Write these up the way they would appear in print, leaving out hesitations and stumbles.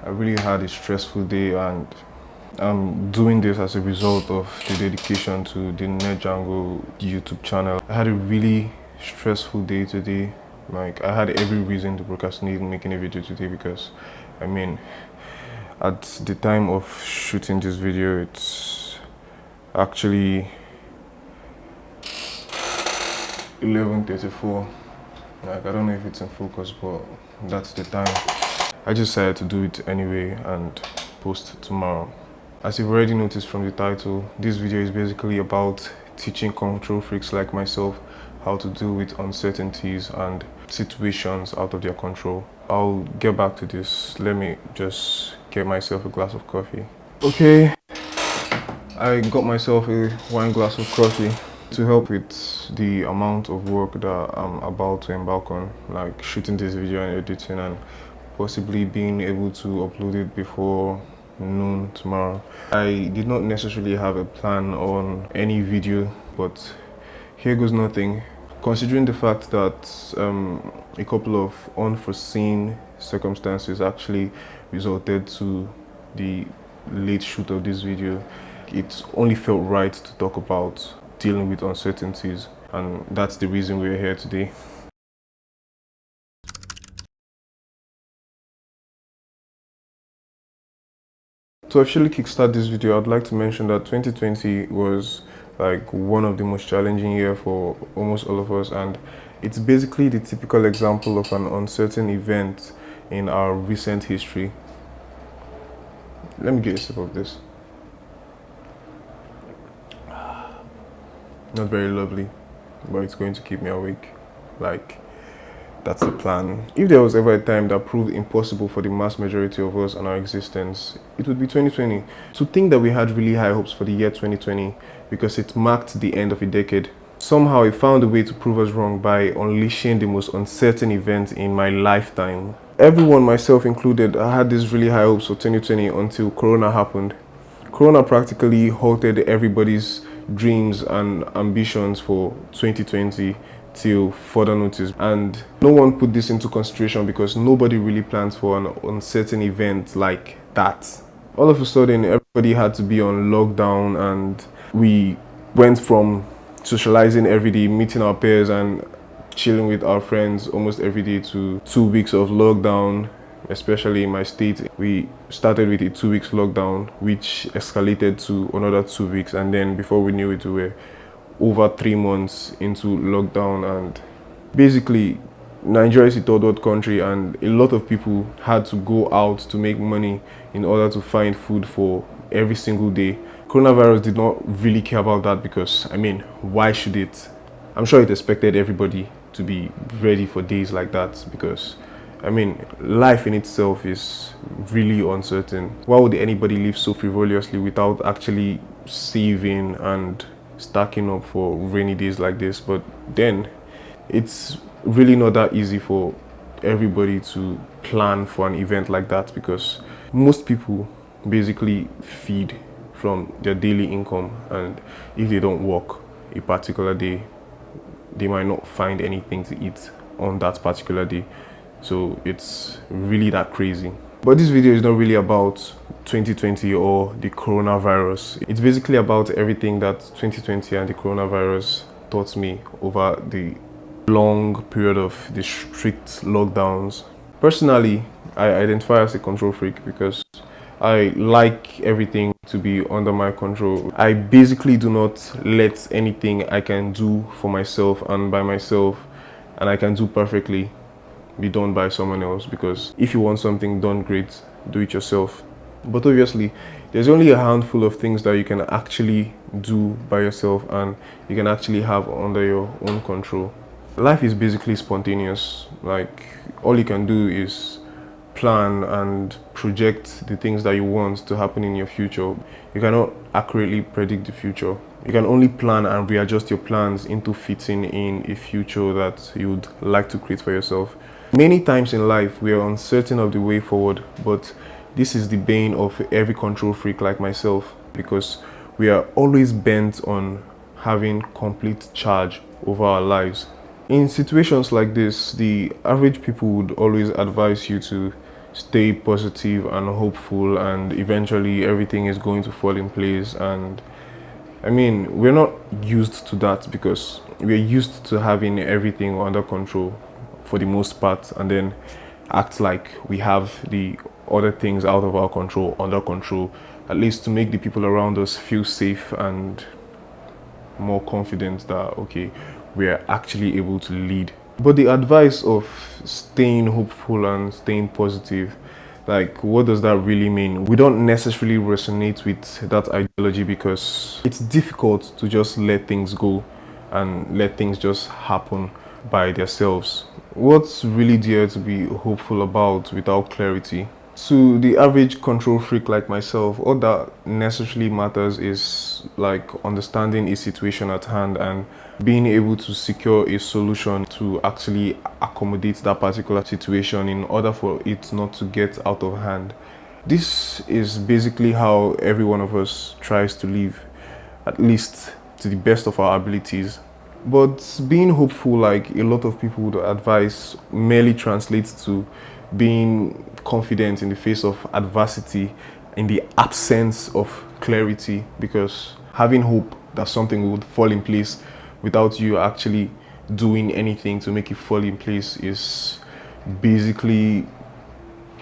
I really had a stressful day, and I'm doing this as a result of the dedication to the Nerdjango YouTube channel. I had a really stressful day today. Like, I had every reason to procrastinate making a video today because, I mean, at the time of shooting this video, it's actually 11:34. Like, I don't know if it's in focus, but that's the time. I just decided to do it anyway and post tomorrow. As you've already noticed from the title, this video is basically about teaching control freaks like myself how to deal with uncertainties and situations out of their control. I'll get back to this. Let me just get myself a glass of coffee. Okay, I got myself a wine glass of coffee to help with the amount of work that I'm about to embark on, like shooting this video and editing and possibly being able to upload it before noon tomorrow. I did not necessarily have a plan on any video, but here goes nothing. Considering the fact that a couple of unforeseen circumstances actually resulted to the late shoot of this video, it only felt right to talk about dealing with uncertainties, and that's the reason we're here today. To officially kickstart this video, I'd like to mention that 2020 was like one of the most challenging years for almost all of us, and it's basically the typical example of an uncertain event in our recent history. Let me get a sip of this. Not very lovely, but it's going to keep me awake. Like, that's the plan. If there was ever a time that proved impossible for the mass majority of us and our existence, it would be 2020. To think that we had really high hopes for the year 2020 because it marked the end of a decade. Somehow it found a way to prove us wrong by unleashing the most uncertain event in my lifetime. Everyone, myself included, I had these really high hopes for 2020 until Corona happened. Corona practically halted everybody's dreams and ambitions for 2020 till further notice, and no one put this into consideration because nobody really plans for an uncertain event like that. All of a sudden, everybody had to be on lockdown, and we went from socializing every day, meeting our peers and chilling with our friends almost every day, to 2 weeks of lockdown. Especially in my state, we started with a 2 weeks lockdown, which escalated to another 2 weeks, and then before we knew it, we were over 3 months into lockdown. And basically, Nigeria is a third world country, and a lot of people had to go out to make money in order to find food for every single day. Coronavirus did not really care about that because, I mean, why should it? I'm sure it expected everybody to be ready for days like that because, I mean, life in itself is really uncertain. Why would anybody live so frivolously without actually saving and stacking up for rainy days like this? But then, it's really not that easy for everybody to plan for an event like that because most people basically feed from their daily income, and if they don't work a particular day, they might not find anything to eat on that particular day. So it's really that crazy. But this video is not really about 2020 or the coronavirus. It's basically about everything that 2020 and the coronavirus taught me over the long period of the strict lockdowns. Personally, I identify as a control freak because I like everything to be under my control. I basically do not let anything I can do for myself and by myself, and I can do perfectly, be done by someone else, because if you want something done great, do it yourself. But obviously, there's only a handful of things that you can actually do by yourself and you can actually have under your own control. Life is basically spontaneous. Like, all you can do is plan and project the things that you want to happen in your future. You cannot accurately predict the future. You can only plan and readjust your plans into fitting in a future that you'd like to create for yourself. Many times in life, we are uncertain of the way forward, but this is the bane of every control freak like myself because we are always bent on having complete charge over our lives. In situations like this, the average people would always advise you to stay positive and hopeful, and eventually everything is going to fall in place. And I mean, we're not used to that because we're used to having everything under control for the most part, and then act like we have the other things out of our control under control, at least to make the people around us feel safe and more confident that okay, we're actually able to lead. But the advice of staying hopeful and staying positive, like what does that really mean? We don't necessarily resonate with that ideology because it's difficult to just let things go and let things just happen by themselves. What's really there to be hopeful about without clarity? To the average control freak like myself, all that necessarily matters is like understanding a situation at hand and being able to secure a solution to actually accommodate that particular situation in order for it not to get out of hand. This is basically how every one of us tries to live, at least to the best of our abilities. But being hopeful, like a lot of people would advise, merely translates to being confident in the face of adversity, in the absence of clarity, because having hope that something would fall in place without you actually doing anything to make it fall in place is basically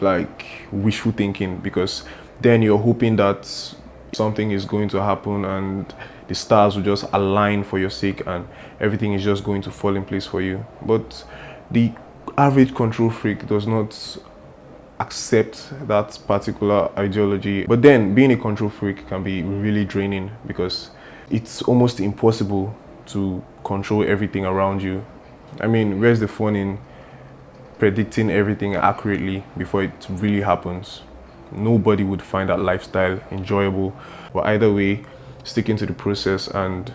like wishful thinking, because then you're hoping that something is going to happen and the stars will just align for your sake and everything is just going to fall in place for you. But the average control freak does not accept that particular ideology. But then being a control freak can be really draining because it's almost impossible to control everything around you. I mean, where's the fun in predicting everything accurately before it really happens? Nobody would find that lifestyle enjoyable. But either way, sticking to the process and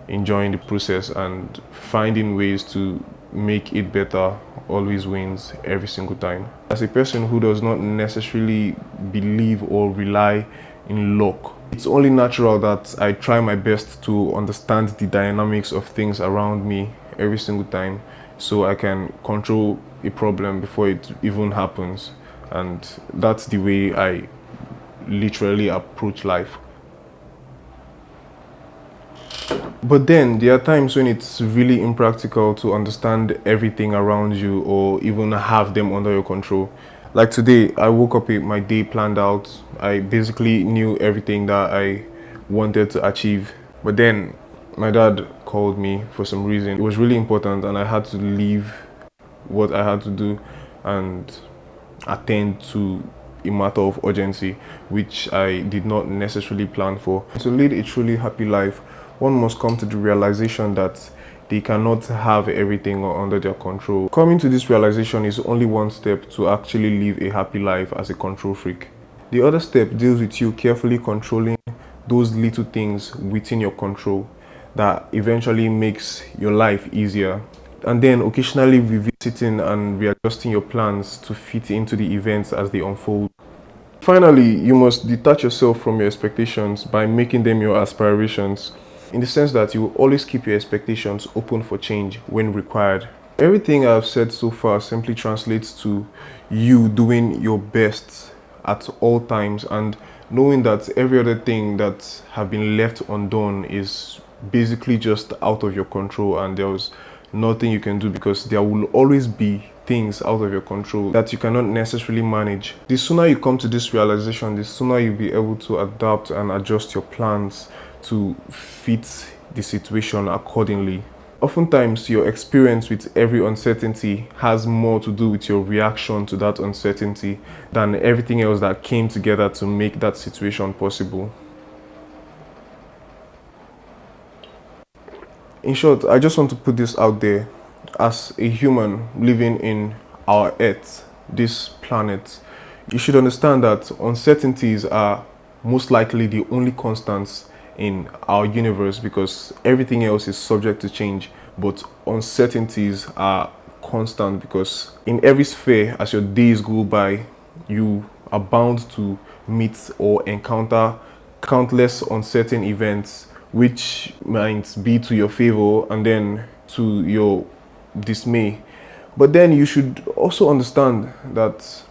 enjoying the process and finding ways to make it better always wins every single time. As a person who does not necessarily believe or rely in luck, it's only natural that I try my best to understand the dynamics of things around me every single time so I can control a problem before it even happens. And that's the way I literally approach life. But then there are times when it's really impractical to understand everything around you or even have them under your control. Like today, I woke up with my day planned out. I basically knew everything that I wanted to achieve. But then my dad called me for some reason. It was really important and I had to leave what I had to do and attend to a matter of urgency, which I did not necessarily plan for. To lead a truly happy life, one must come to the realization that they cannot have everything under their control. Coming to this realization is only one step to actually live a happy life as a control freak. The other step deals with you carefully controlling those little things within your control that eventually makes your life easier. And then occasionally revisiting and readjusting your plans to fit into the events as they unfold. Finally, you must detach yourself from your expectations by making them your aspirations, in the sense that you will always keep your expectations open for change when required. Everything I've said so far simply translates to you doing your best at all times and knowing that every other thing that have been left undone is basically just out of your control and there's nothing you can do, because there will always be things out of your control that you cannot necessarily manage. The sooner you come to this realization, the sooner you'll be able to adapt and adjust your plans to fit the situation accordingly. Oftentimes, your experience with every uncertainty has more to do with your reaction to that uncertainty than everything else that came together to make that situation possible. In short, I just want to put this out there. As a human living in our Earth, this planet, you should understand that uncertainties are most likely the only constants in our universe, because everything else is subject to change, but uncertainties are constant because in every sphere, as your days go by, you are bound to meet or encounter countless uncertain events which might be to your favor and then to your dismay. But then you should also understand that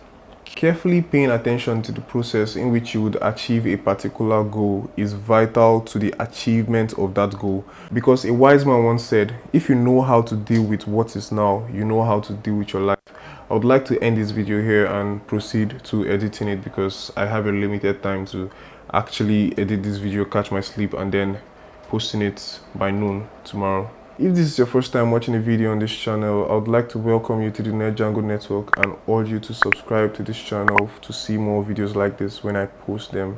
Carefully paying attention to the process in which you would achieve a particular goal is vital to the achievement of that goal. Because a wise man once said, if you know how to deal with what is now, you know how to deal with your life. I would like to end this video here and proceed to editing it because I have a limited time to actually edit this video, catch my sleep, and then posting it by noon tomorrow. If this is your first time watching a video on this channel, I would like to welcome you to the Nerdjango network and urge you to subscribe to this channel to see more videos like this when I post them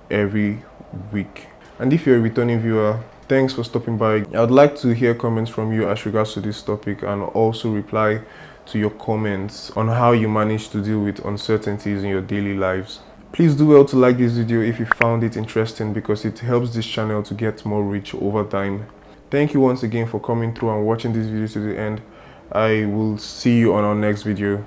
every week. And if you're a returning viewer, thanks for stopping by. I would like to hear comments from you as regards to this topic and also reply to your comments on how you manage to deal with uncertainties in your daily lives. Please do well to like this video if you found it interesting because it helps this channel to get more reach over time. Thank you once again for coming through and watching this video to the end. I will see you on our next video.